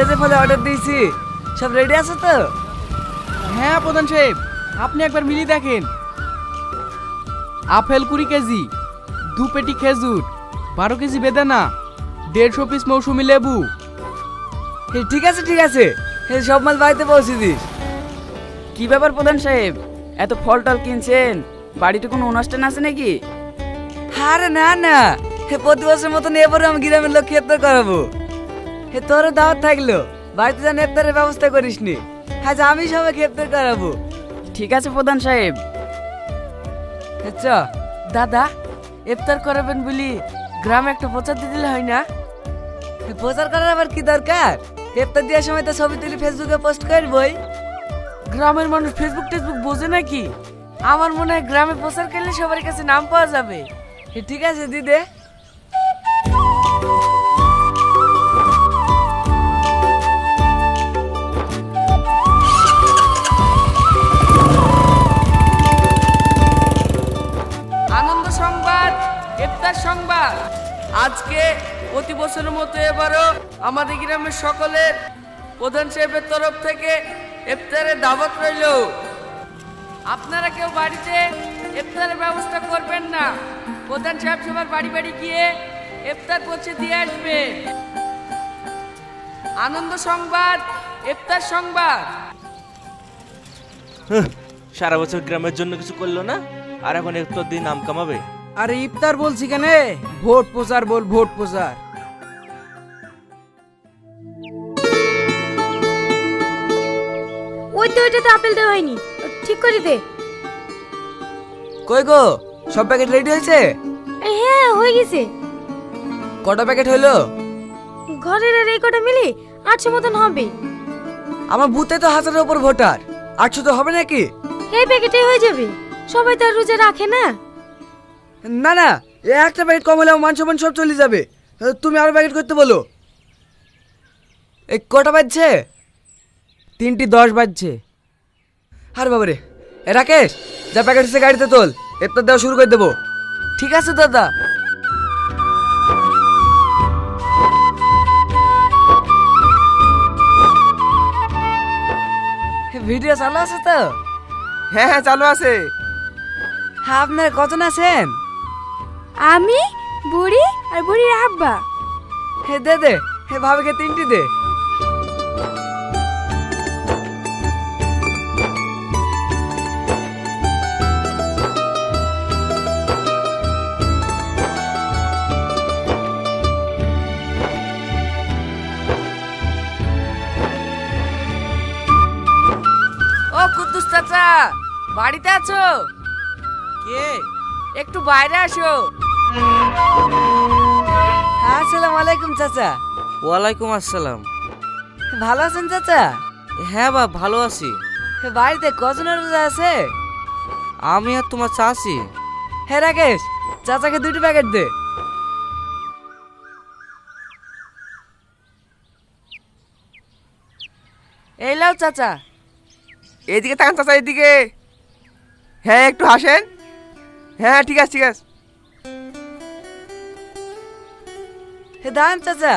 যে ফলে অর্ডার দিয়েছি সব রেডি আছে তো? হ্যাঁ প্রধান সাহেব, আপনি একবার মিলিয়ে দেখেন। আপেল 20 কেজি, 2 পেটি খেজুর, 12 কেজি বেদানা, 150 পিস মৌসুমী লেবু। ঠিক আছে ঠিক আছে, সব মাল বাড়িতে পৌঁছে দিস। কি ব্যাপার প্রধান সাহেব, এত ফল টল কিনছেন? বাড়িতে কোনো অনুষ্ঠান আছে নাকি? আরে না না, প্রতি বছর মতন এবারও আমি গ্রামের লোক ইফতার করাবো। তোরও দাওয়াত থাকলো, বাড়িতে যেন ইফতারের ব্যবস্থা করিস নি। আজ আমি সবাইকে ইফতার করাবো। ঠিক আছে প্রধান সাহেব। চ দাদা, ইফতার করাবেন বলি গ্রামে একটা প্রচার দিয়ে দিলে হয় না? প্রচার করার আবার কি দরকার? ইফতার দেওয়ার সময় তো ছবি তুলে ফেসবুকে পোস্ট করবই। গ্রামের মানুষ ফেসবুক টেসবুক বোঝে নাকি? আমার মনে হয় গ্রামে প্রচার করলে সবার কাছে নাম পাওয়া যাবে। ঠিক আছে দিদে। আনন্দ সংবাদ, ইফতার সংবাদ। আজকে প্রতি বছরের মতো এবারও আমাদের গ্রামের সকলের প্রধান সাহেবের তরফ থেকে ইফতারের দাওয়াত রইল। আপনারা কেউ বাড়িতে ইফতারের ব্যবস্থা করবেন না, প্রধান সাহেব সবার বাড়ি বাড়ি গিয়ে ইফতার পৌঁছে দিয়ে আসবে। আনন্দ সংবাদ, ইফতার সংবাদ। সারা বছর গ্রামের জন্য কিছু করলো না, আর এখন একটু দিন নাম কামাবে। আরে ইফতার বলছি কেন, ভোট প্রচার বল, ভোট প্রচার। ওইটাতে আপেল দেওয়া হয়নি, ঠিক করে দে। কই গো, সব প্যাকেট রেডি হয়েছে? হ্যাঁ হয়ে গেছে। কটা প্যাকেট হইলো? ঘরের আর এই কটা মিলি 800 মতন হবে। আমার বুথে তো 1000-এর উপর ভোটার, 800 তো হবে নাকি? এই প্যাকেটেই হয়ে যাবে, সবাই তো আর রোজা রাখে না। না না, একটা প্যাকেট কম হলে আমার মান সম্মান সব চলে যাবে। তুমি আরো প্যাকেট করতে বলো। এই কটা বাজছে? 3:10 বাজছে। আরে বাবারে, রাকেশ যা প্যাকেট এসে গাড়িতে তোল, ইফতার দেওয়া শুরু করে দেবো। ঠিক আছে দাদা। ভিডিও চালু আছে তো? হ্যাঁ হ্যাঁ চালু আছে। হ্যাঁ, আপনারা কজন আছেন? আমি, বুড়ি আর বুড়ির আব্বা। হে দে দে, হে ভাবিকে 3টি দে। ও কুদ্দুস চাচা, বাড়িতে আছো? কে? একটু বাইরে আসো। আসসালামু আলাইকুম চাচা। ওয়ালাইকুম আসসালাম। ভালো আছেন চাচা? হ্যাঁ বাপ, ভালো আছি। বাড়িতে কজনের রোজা আছে? আমি আর তোমার চাচি। হে রাকেশ, চাচাকে 2টি প্যাকেট দে। এই লাও চাচা। এদিকে তাকান চাচা, এদিকে। হ্যাঁ একটু হাসেন। হ্যাঁ ঠিক আছে ঠিক আছে। হে দাঁড়ান চাচা।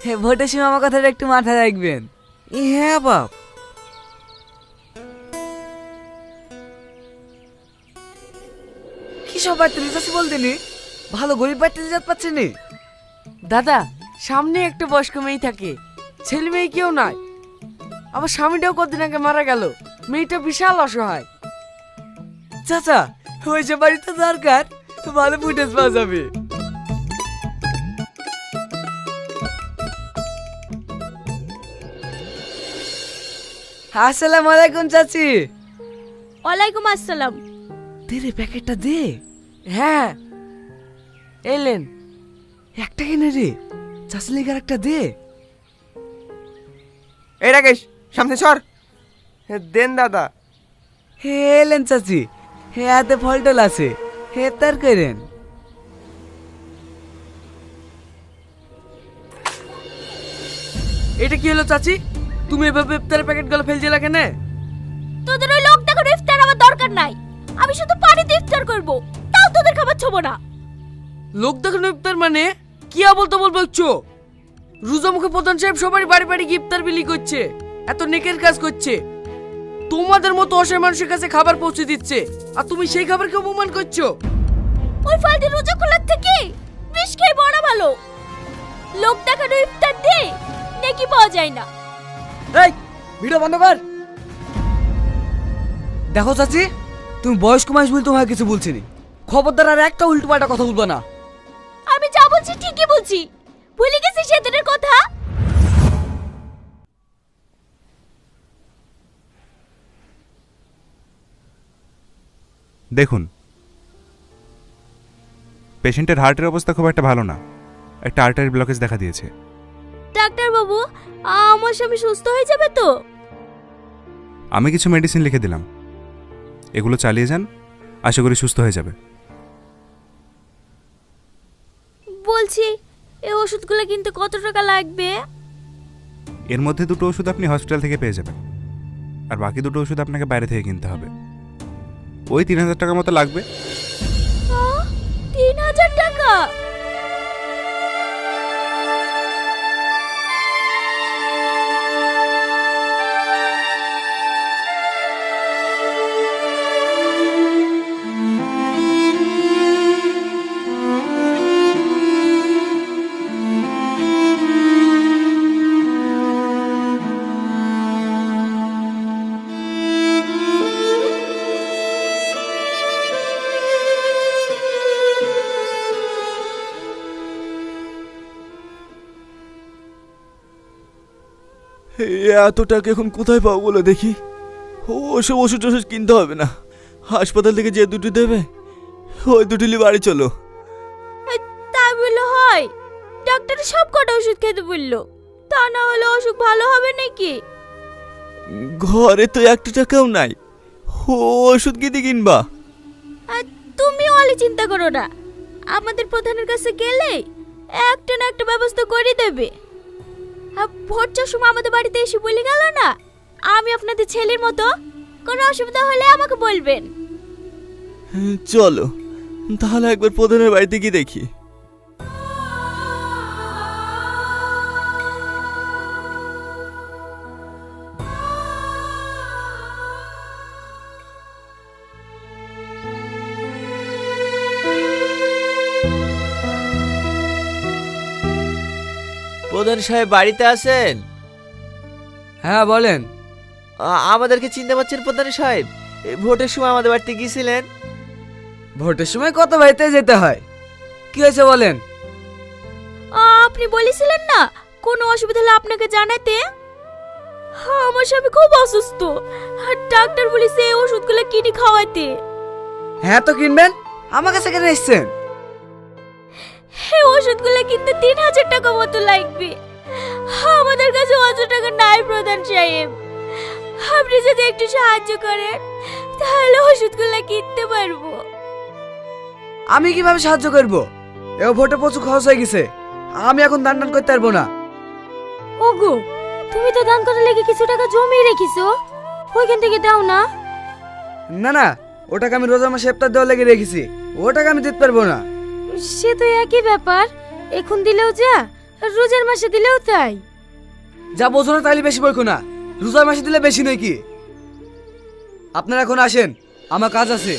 হে ভোটের সময় আমার কথাটা একটু মাথায় রাখবেন। হ্যাঁ বাপ। কি সব বাড়িতে রিচার্জ বলতেনি, ভালো গরিব বাড়িতে রিচার্জ পাচ্ছেনি। দাদা, সামনে একটা বয়স্ক মেয়ে থাকে, ছেলে মেয়ে কেউ নাই। আমার স্বামীটাও কদিন আগে মারা গেল, মেয়েটা বিশাল অসহায়। চাচা, ওই যে বাড়িতে দরকার, ভালো ফুটেজ পাওয়া যাবে। আসসালামু আলাইকুম চাচি। ওয়ালাইকুম আসসালাম। দে রে প্যাকেটটা দে। হ্যাঁ এলেন। একটা কিনে রে, চাচি লেগে একটা দে। এই রাকেশ, সামনে সর। দেন দাদা। হে এলেন চাচি, হে হাতে ফল টল আছে, হে ইফতার করেন। এটা কি হলো চাচি, তুমি এভাবে ইফতারের প্যাকেটগুলো ফেলছিলে কেন? তোদের ওই লোক দেখানো ইফতার আমার দরকার নাই, আমি শুধু পানিতে ইফতার করব, তাও তোদের খাবার ছোবো না। লোক দেখানো ইফতার মানে কি আবল তাবল বলছো? রোজা মুখে প্রধান সাহেব সবারই বাড়ি বাড়ি গিয়ে ইফতার বিলি করছে, এত নেকের কাজ করছে। তোমাদের মতো অসহায় মানুষের কাছে খাবার পৌঁছে দিচ্ছে, আর তুমি সেই খাবারকে অপমান করছো। ওই ফালতু রোজা খোলার থেকে বিষ খেয়ে বড়া ভালো। লোক দেখানো ইফতার দিয়ে নেকি পাওয়া যায় না। এই ভিডিও বন্ধ কর। দেখো চাচি, তুমি বয়স্ক মানুষ বলে তোমায় কিছু বলছি না। খবরদার আর একটা উল্টোপাল্টা কথা বলবা না। আমি যা বলছি ঠিকই বলছি। ভুলে গেছি সেদিনের কথা। দেখুন, পেশেন্টের হার্টের অবস্থা খুব একটা ভালো না, একটা আর্টারি ব্লকেজ দেখা দিয়েছে। ডাক্তার বাবু, আমার স্বামী সুস্থ হয়ে যাবে তো? আমি কিছু মেডিসিন লিখে দিলাম, এগুলো চালিয়ে যান, আশা করি সুস্থ হয়ে যাবে। বলছি, এই ওষুধগুলো কিনতে কত টাকা লাগবে? এর মধ্যে দুটো ওষুধ আপনি হসপিটাল থেকে পেয়ে যাবেন, আর বাকি দুটো ওষুধ আপনাকে বাইরে থেকে কিনতে হবে। ওই 3000 টাকার মতো লাগবে। 3000 টাকা? এত টাকা এখন কোথায় পাবো বলে দেখি। ওসব ওষুধ টষুধ কিনতে হবে না, হাসপাতাল থেকে যে দুটো দেবে ওই দুটো নিয়ে বাড়ি চলো। তা বলে হয়? ডাক্তার সব কটা ওষুধ খেতে বললো, তা না হলে অসুখ ভালো হবে নাকি? ঘরে তো 1 টাকাও নাই, ওষুধ কিনে কিনবা? আর তুমি অলি চিন্তা করো না, আমাদের প্রধানের কাছে গেলে একটা না একটা ব্যবস্থা করে দেবে। আর ভোরটার সময় আমাদের বাড়িতে এসে বলে গেল না, আমি আপনাদের ছেলের মতো, কোনো অসুবিধা হলে আমাকে বলবেন। চলো তাহলে একবার প্রধানের বাড়িতে গিয়ে দেখি। প্রধান সাহেব বাড়িতে আছেন? হ্যাঁ বলেন। আমাদেরকে চিনতে পারছেন প্রধান সাহেব? ভোটের সময় আমাদের বাড়িতে গিয়েছিলেন। ভোটের সময় কত বাড়িতে যেতে হয়, কি হয়েছে বলেন? আপনি বলেছিলেন না কোনো অসুবিধা হলে আপনাকে জানাতে। আমার স্বামী খুব অসুস্থ, আর ডাক্তার বলেছে এই ওষুধগুলো কিনে খাওয়াতে। হ্যাঁ তো কিনবেন, আমার কাছে কেন এসছেন? এই ওষুধগুলো কিনতে 3000 টাকা মতো লাগবে। আমাদের কাছে অত টাকা নাই প্রধান সাহেব, আপনি যদি একটু সাহায্য করেন তাহলে ওষুধগুলো কিনতে পারবো। আমি কিভাবে সাহায্য করব? এ ভোটে প্রচুর খরচ হয়ে গেছে, আমি এখন দান দান করতে পারবো না। ওগো, তুমি তো দান করার লেগে কিছু টাকা জমিয়ে রেখেছো, ওইখান থেকে দাও না। না না, ওটাকে আমি রোজা মাসে ইফতার দেওয়া লেগে রেখেছি, ওটাকে আমি দিতে পারবো না। সে তো একই ব্যাপার, এখন দিলেও যা, আর রোজার মাসে দিলেও তাই। যা বোঝো না তাইলে বেশি বলকো না, রোজার মাসে দিলে বেশি নয় কি? আপনারা এখন আসেন, আমার কাজ আছে।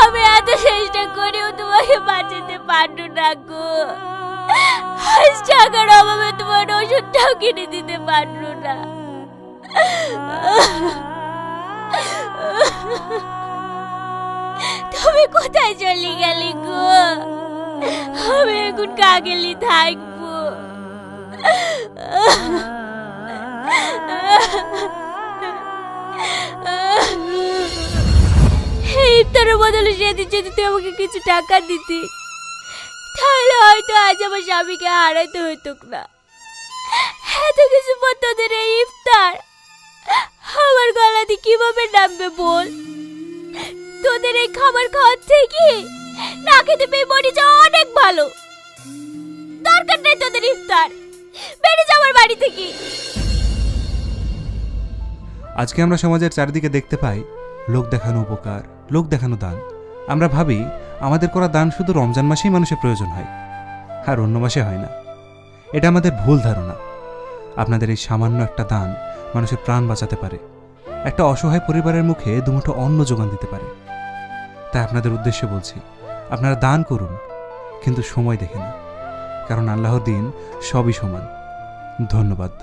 আমি এত চেষ্টা করেও তোমাকে বাঁচাতে পারলো না গো। আজ টাকার অভাবে তোমার ওষুধটাও কিনে দিতে পারলো না। তুমি কোথায় চলে গেলে গো? আমি এখন কাগেলি থাকবো। ইফতারের বদলে সেদিন যদি তুই আমাকে কিছু টাকা দিতি, তাহলে হয়তো আজ আমার স্বামীকে হারাইতে হতো না। এত কিছু পর তোদের এই ইফতার আমার গলাতে কিভাবে নামবে বল? তোদের এই খাবার খাওয়ার থেকে না খেতে পেয়ে মরে যাওয়া অনেক ভালো। দরকার নেই তোদের ইফতার, বেরিয়ে যা আমার বাড়ি থেকে। আজকে আমরা সমাজের চারিদিকে দেখতে পাই লোক দেখানো উপকার, লোক দেখানো দান। আমরা ভাবি আমাদের করা দান শুধু রমজান মাসেই মানুষের প্রয়োজন হয়, আর অন্য মাসে হয় না। এটা আমাদের ভুল ধারণা। আপনাদের এই সামান্য একটা দান মানুষের প্রাণ বাঁচাতে পারে, একটা অসহায় পরিবারের মুখে দুমুঠো অন্ন যোগান দিতে পারে। তাই আপনাদের উদ্দেশ্যে বলছি, আপনারা দান করুন, কিন্তু সময় দেখে না, কারণ আল্লাহর দিন সবই সমান। ধন্যবাদ।